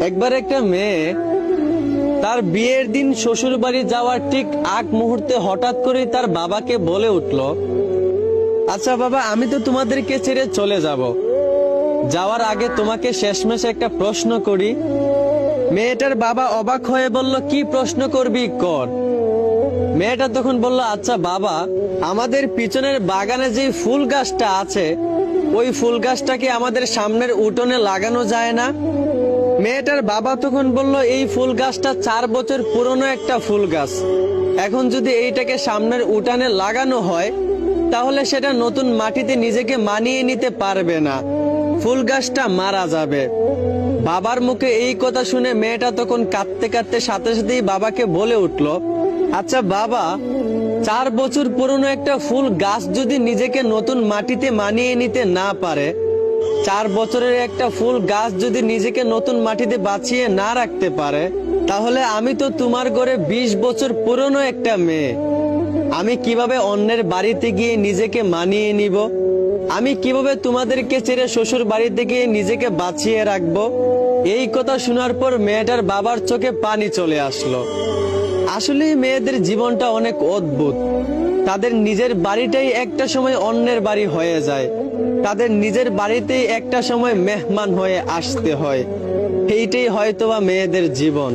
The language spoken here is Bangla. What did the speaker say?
একবার একটা মেয়ে তার বিয়ের দিন শ্বশুর বাড়ি যাওয়ার ঠিক আগ মুহূর্তে হঠাৎ করে তার বাবাকে বলে উঠল, আচ্ছা বাবা, আমি তো তোমাদেরকে ছেড়ে চলে যাব, যাওয়ার আগে তোমাকে শেষমেশ একটা প্রশ্ন করি। মেয়েটার বাবা অবাক হয়ে বলল, কি প্রশ্ন করবি, কর। মেয়েটা তখন বলল, আচ্ছা বাবা, আমাদের পিছনের বাগানে যে ফুল গাছটা আছে, ওই ফুল গাছটাকে আমাদের সামনের উঠোনে লাগানো যায় না? মেয়েটার বাবা তখন বলল, এই ফুল গাছটা 4 বছর পুরনো একটা ফুল গাছ, এখন যদি এইটাকে সামনের উঠানে লাগানো হয় তাহলে সেটা নতুন মাটিতে নিজেকে মানিয়ে নিতে পারবে না, ফুল গাছটা মারা যাবে। বাবার মুখে এই কথা শুনে মেয়েটা তখন কাঁদতে কাঁদতে সাথে সাথেই বাবাকে বলে উঠল, আচ্ছা বাবা, 4 বছর পুরনো একটা ফুল গাছ যদি নিজেকে নতুন মাটিতে মানিয়ে নিতে না পারে, 4 বছরের একটা ফুল গাছ যদি নিজেকে নতুন মাটিতে বাঁচিয়ে না রাখতে পারে, তাহলে আমি তো তোমার ঘরে 20 বছর পুরনো একটা মেয়ে, আমি কিভাবে অন্যের বাড়িতে গিয়ে নিজেকে মানিয়ে নিব? আমি কিভাবে তোমাদেরকে ছেড়ে শ্বশুর বাড়িতে গিয়ে নিজেকে বাঁচিয়ে রাখবো? এই কথা শোনার পর মেয়েটার বাবার চোখে পানি চলে আসলো। আসলে মেয়েদের জীবনটা অনেক অদ্ভুত। তাদের নিজের বাড়িটাই একটা সময় অন্যের বাড়ি হয়ে যায়, তাদের নিজের বাড়িতেই একটা সময় মেহমান হয়ে আসতে হয়। এইটাই হয়তোবা মেয়েদের জীবন।